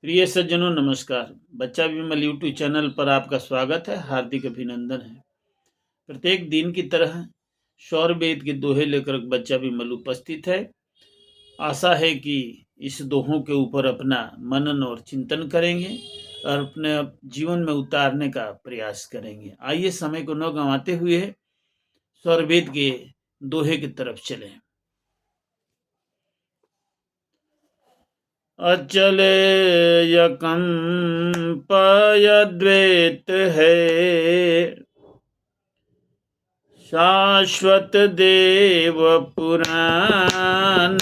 प्रिय सज्जनों नमस्कार। बच्चा विमल यूट्यूब चैनल पर आपका स्वागत है, हार्दिक अभिनंदन है। प्रत्येक दिन की तरह सौर वेद के दोहे लेकर बच्चा विमल उपस्थित है। आशा है कि इस दोहों के ऊपर अपना मनन और चिंतन करेंगे और अपने जीवन में उतारने का प्रयास करेंगे। आइए समय को न गंवाते हुए सौर वेद के दोहे की तरफ चलें। अचल यकंपयद्वैत है, शाश्वत देव पुराण।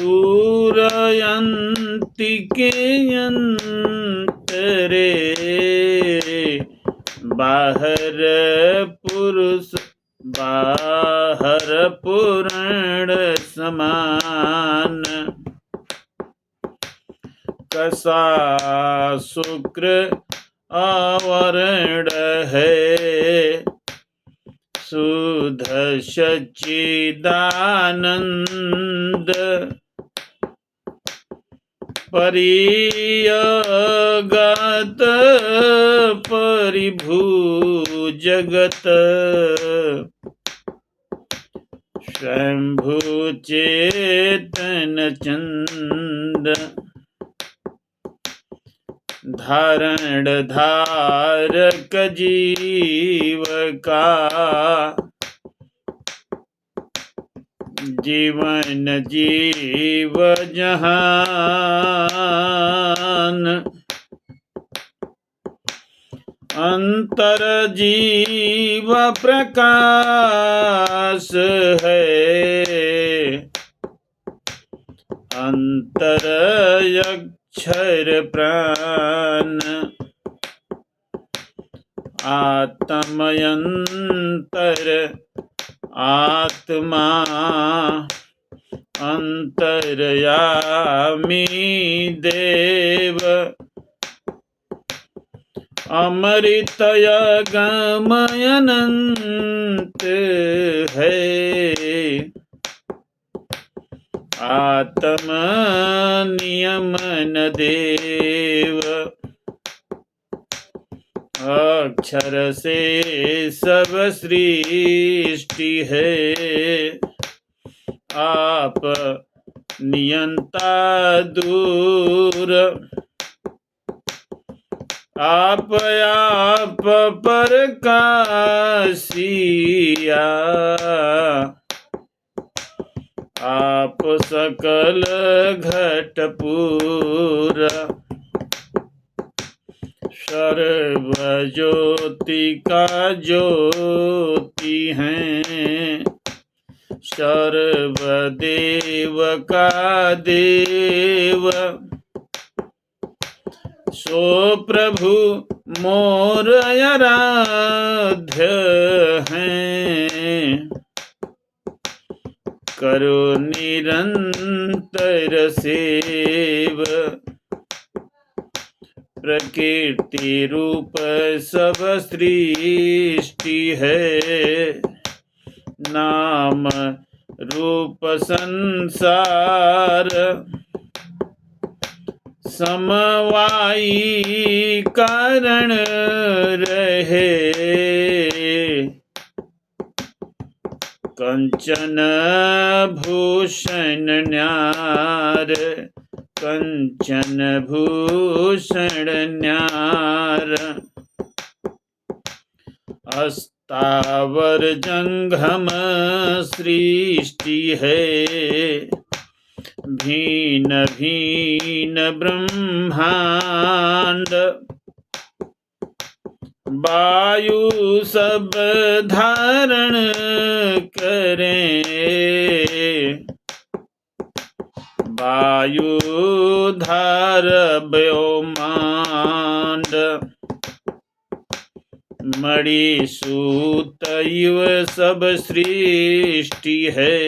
दूरयंतिके यंतरे, बाहर पूर्ण समान। कसा शुक्र आवरण है, शुद्ध सच्चिदानंद। परियगत परिभू जगत, शंभु चेतन चंद। धारण धारक जीव का, जीवन जीव जहान। अंतर जीव प्रकाश है, अंतर अक्षर प्राण। आत्मयंतर आत्मा, अंतर्यामी देव। अमृतय गमयनंत है, आत्म नियमन देव। अक्षर से सब सृष्टि है, आप नियंता दूर। आप प्रकाशिया, आप सकल घटपूर। सर्व ज्योति का ज्योति हैं, सर्वदेव का देव। सो प्रभु मोर आराध्य हैं, करो निरंतर सेव। प्रकृति रूप सब सृष्टि है, नाम रूप संसार। समवायी कारण रहे, कंचन भूषण न्यार, कंचन भूषण न्यार। अस्तावर जंघम सृष्टि है, भीन भीन ब्रह्मांड। वायु सब धारण करें, वायु धार व्योमांड। मणि सूत इव सब सृष्टि है,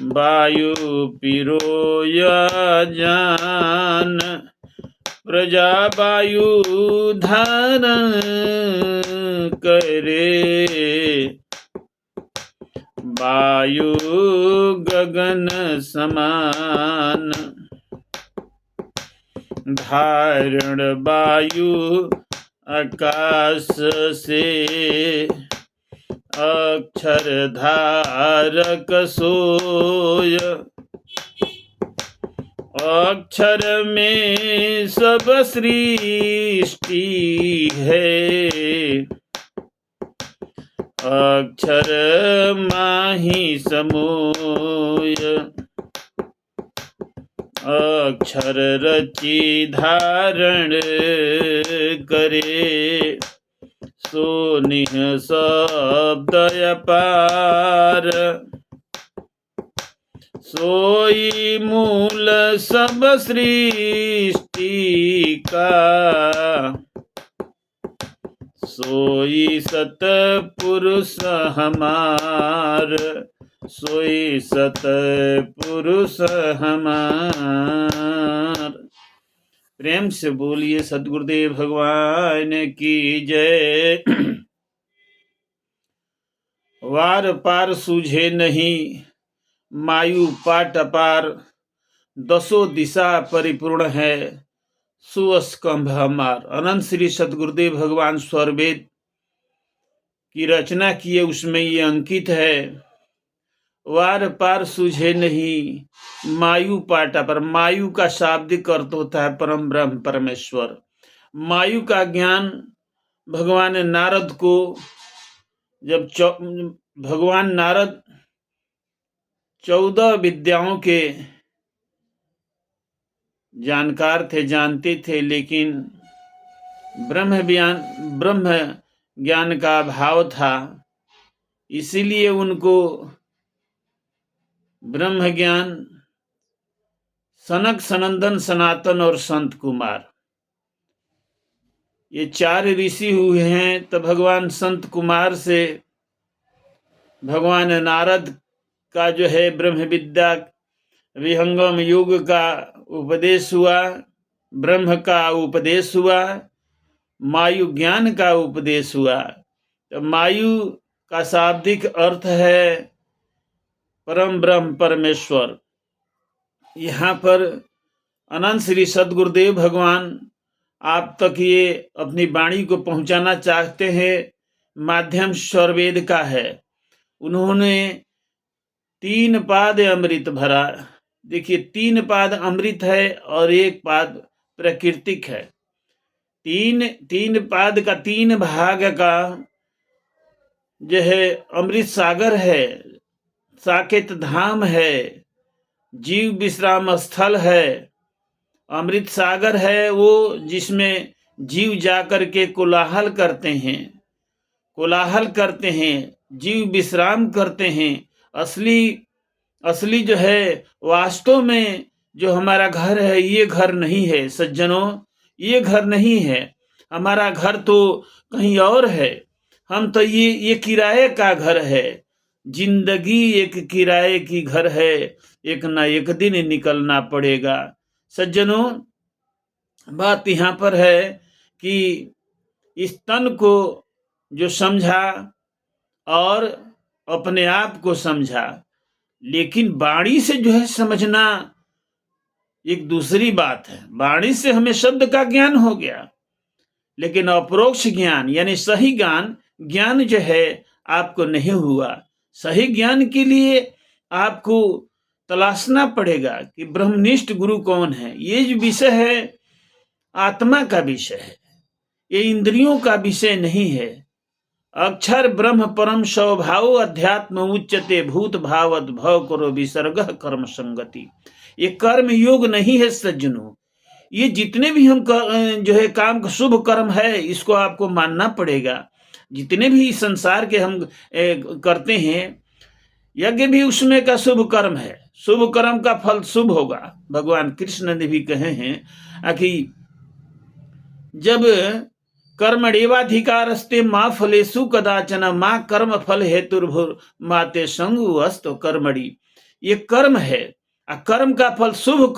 वायु पिरोया जान। प्रजा वायु धारण करे, वायु गगन समान, धारण वायु आकाश से, अक्षर धारक सोय, अक्षर में सब सृष्टि है, अक्षर माही समोय, अक्षर रचि धारण करे, सो निह शब्द अपार, सोई मूल सब सृष्टि का, सोई सतपुरुष हमार, सोई सतपुरुष हमार। प्रेम से बोलिए सद्गुरुदेव भगवान की जय। वार पार सूझे नहीं मायु पाट अपार, दसों दिशा परिपूर्ण है सुस्कंभ हमार। अनंत श्री सद्गुरुदेव भगवान स्वरवेद की रचना किए, उसमें ये अंकित है, वार पार सूझे नहीं मायु पाटा पर। मायु का शाब्दिक अर्थ होता है परम ब्रह्म परमेश्वर। मायु का ज्ञान भगवान नारद को, जब भगवान नारद 14 विद्याओं के जानकार थे, जानते थे, लेकिन ब्रह्म ज्ञान का अभाव था, इसीलिए उनको ब्रह्म ज्ञान सनक, सनंदन, सनातन और संत कुमार, ये 4 ऋषि हुए हैं। तो भगवान संत कुमार से भगवान नारद का जो है ब्रह्म विद्या विहंगम योग का उपदेश हुआ, ब्रह्म का उपदेश हुआ, मायु ज्ञान का उपदेश हुआ। तो मायु का शाब्दिक अर्थ है परम ब्रह्म परमेश्वर। यहाँ पर अनंत श्री सद्गुरुदेव भगवान आप तक ये अपनी वाणी को पहुंचाना चाहते हैं। माध्यम स्वरवेद का है। उन्होंने 3 पाद अमृत भरा। देखिए, 3 पाद अमृत है और 1 पाद प्राकृतिक है। तीन पाद का 3 भाग का जो है अमृत सागर है, साकेत धाम है, जीव विश्राम स्थल है। अमृत सागर है वो जिसमें जीव जाकर के कोलाहल करते हैं, जीव विश्राम करते हैं। असली जो है वास्तव में जो हमारा घर है, ये घर नहीं है सज्जनों, ये घर नहीं है। हमारा घर तो कहीं और है। हम तो ये किराए का घर है। जिंदगी एक किराए की घर है, एक ना एक दिन निकलना पड़ेगा। सज्जनों, बात यहाँ पर है कि इस तन को जो समझा और अपने आप को समझा, लेकिन वाणी से जो है समझना एक दूसरी बात है। वाणी से हमें शब्द का ज्ञान हो गया, लेकिन अपरोक्ष ज्ञान यानी सही ज्ञान जो है आपको नहीं हुआ। सही ज्ञान के लिए आपको तलाशना पड़ेगा कि ब्रह्मनिष्ठ गुरु कौन है। ये जो विषय है आत्मा का विषय है, ये इंद्रियों का विषय नहीं है। अक्षर ब्रह्म परम स्वभाव अध्यात्म उच्चते भूत भावत भव करो विसर्ग कर्म संगति। ये कर्म योग नहीं है सज्जनों। ये जितने भी हम जो है काम शुभ कर्म है, इसको आपको मानना पड़ेगा। जितने भी संसार के हम करते हैं, यज्ञ भी उसमें का शुभ कर्म है। शुभ कर्म का फल शुभ होगा। भगवान कृष्ण ने भी कहे हैं कि जब कर्मण्येवाधिकारस्ते मा फलेषु कदाचन मा कर्म फल हेतुर्भुर माते संगु अस्तु कर्मणि। ये कर्म है, कर्म का फल शुभ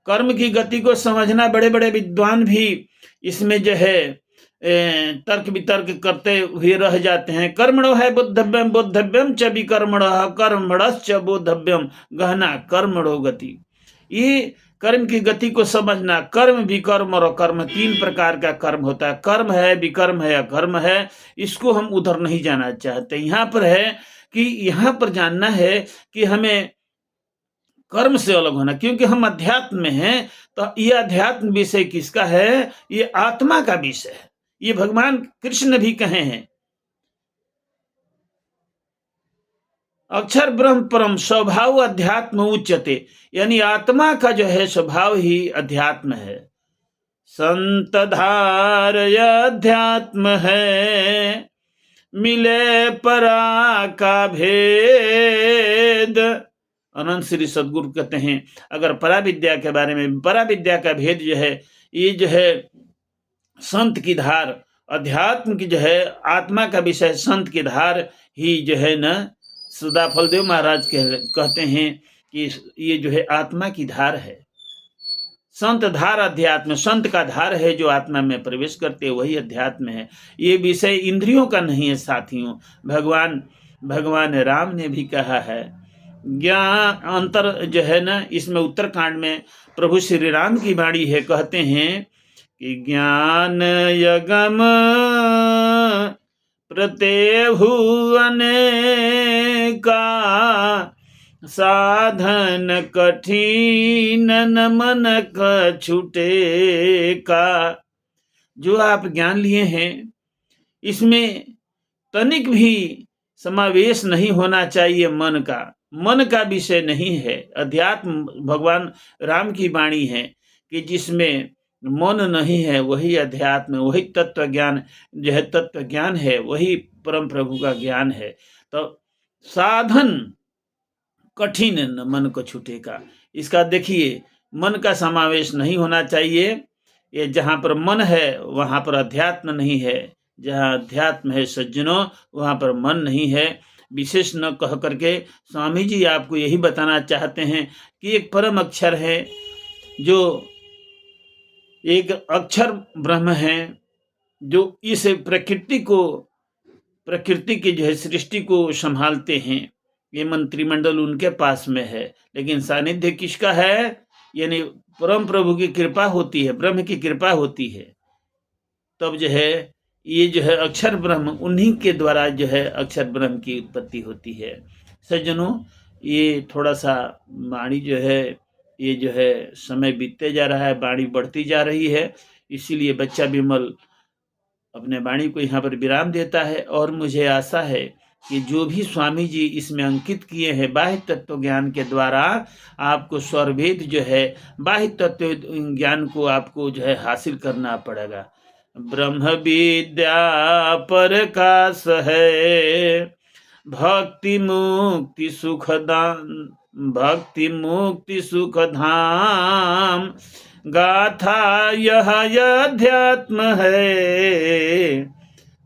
कर्म की गति को समझना बड़े बड़े विद्वान भी इसमें जो है तर्क वितर्क करते हुए रह जाते हैं। कर्मणो है बोद्धव्यम बोद्धव्यम च विकर्मणः कर्मणश्च बोद्धव्यम गहना कर्मणो गति। ये कर्म की गति को समझना। कर्म विकर्म और अकर्म 3 प्रकार का कर्म होता है। कर्म है, विकर्म है, अकर्म है। इसको हम उधर नहीं जाना चाहते। यहाँ पर है कि यहाँ पर जानना है कि हमें कर्म से अलग होना, क्योंकि हम अध्यात्म में हैं। तो ये अध्यात्म विषय किसका है? ये आत्मा का विषय है। ये भगवान कृष्ण भी कहे हैं, अक्षर ब्रह्म परम स्वभाव अध्यात्म उच्यते, यानी आत्मा का जो है स्वभाव ही अध्यात्म है। संत धारय अध्यात्म है, मिले परा का भेद। अनंत श्री सदगुरु कहते हैं, अगर परा विद्या के बारे में, परा विद्या का भेद जो है, ये जो है संत की धार, अध्यात्म की जो है आत्मा का विषय संत की धार ही जो है न, सदा फलदेव महाराज कहते हैं कि ये जो है आत्मा की धार है। संत धार अध्यात्म, संत का धार है जो आत्मा में प्रवेश करते वही अध्यात्म है। ये विषय इंद्रियों का नहीं है साथियों। भगवान राम ने भी कहा है, ज्ञान अंतर जो है ना, इसमें उत्तरकांड में प्रभु श्री राम की वाणी है, कहते हैं कि ज्ञान यगम प्रत्यहु अनेका, साधन कठिन न मन छूटे का। जो आप ज्ञान लिए हैं इसमें तनिक भी समावेश नहीं होना चाहिए मन का। मन का विषय नहीं है। अध्यात्म भगवान राम की वाणी है कि जिसमें मन नहीं है वही अध्यात्म, वही तत्व ज्ञान जो है, तत्व ज्ञान है, वही परम प्रभु का ज्ञान है। तो साधन कठिन न मन को छूटेगा, इसका देखिए मन का समावेश नहीं होना चाहिए। ये जहाँ पर मन है वहाँ पर अध्यात्म नहीं है, जहाँ अध्यात्म है सज्जनों वहाँ पर मन नहीं है। विशेष न कह करके स्वामी जी आपको यही बताना चाहते हैं कि एक परम अक्षर है, जो एक अक्षर ब्रह्म है, जो इस प्रकृति की जो है सृष्टि को संभालते हैं। ये मंत्रिमंडल उनके पास में है, लेकिन सानिध्य किसका है? यानी परम प्रभु की कृपा होती है, ब्रह्म की कृपा होती है। तब जो है ये जो है अक्षर ब्रह्म, उन्हीं के द्वारा जो है अक्षर ब्रह्म की उत्पत्ति होती है। सज्जनों, ये थोड़ा सा वाणी जो है, ये जो है समय बीतते जा रहा है, वाणी बढ़ती जा रही है, इसीलिए बच्चा विमल अपने वाणी को यहाँ पर विराम देता है। और मुझे आशा है कि जो भी स्वामी जी इसमें अंकित किए हैं बाह्य तत्व ज्ञान के द्वारा, आपको स्वरभेद जो है बाह्य तत्व ज्ञान को आपको जो है हासिल करना पड़ेगा। ब्रह्म विद्या प्रकाश है, भक्ति मुक्ति सुख धाम, गाथा यह अध्यात्म है,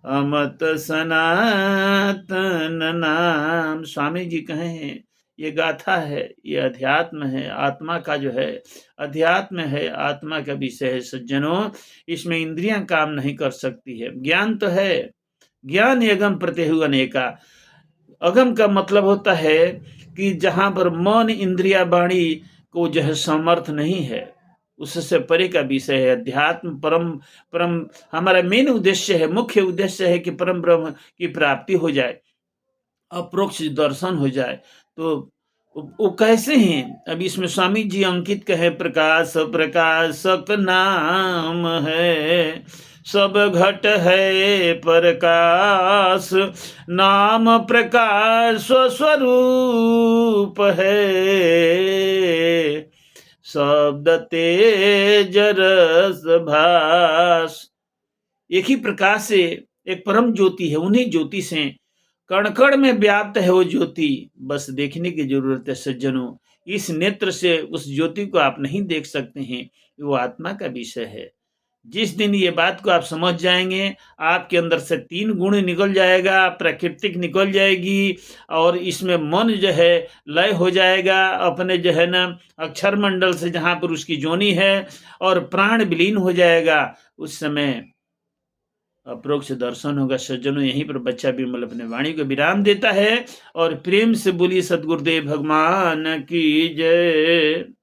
अमत सनातन नाम। स्वामी जी कहे हैं ये गाथा है, ये अध्यात्म है, आत्मा का जो है अध्यात्म है, आत्मा का विषय है। सज्जनों, इसमें इंद्रियां काम नहीं कर सकती है। ज्ञान तो है, ज्ञान यगम प्रत्यहु अनेका। अगम का मतलब होता है कि जहां पर मन इंद्रिया वाणी को जो है समर्थ नहीं है, उससे परे का विषय है। अध्यात्म परम हमारा मेन उद्देश्य है, मुख्य उद्देश्य है कि परम ब्रह्म की प्राप्ति हो जाए, अप्रोक्ष दर्शन हो जाए। तो वो कैसे हैं? अब इसमें स्वामी जी अंकित कहे, प्रकाश प्रकाशक नाम है, सब घट है प्रकाश, नाम प्रकाश स्वरूप है, शब्द तेज रस भास। एक ही प्रकाश से एक परम ज्योति है, उन्हीं ज्योति से कण कण में व्याप्त है वो ज्योति। बस देखने की जरूरत है सज्जनों। इस नेत्र से उस ज्योति को आप नहीं देख सकते हैं, वो आत्मा का विषय है। जिस दिन ये बात को आप समझ जाएंगे, आपके अंदर से 3 गुण निकल जाएगा, प्राकृतिक निकल जाएगी, और इसमें मन जो है लय हो जाएगा अपने जो है ना अक्षर मंडल से, जहाँ पर उसकी जोनी है, और प्राण विलीन हो जाएगा। उस समय अप्रोक्ष दर्शन होगा। सज्जनों, यहीं पर बच्चा विमल अपने वाणी को विराम देता है और प्रेम से बोली सदगुरुदेव भगवान की जय।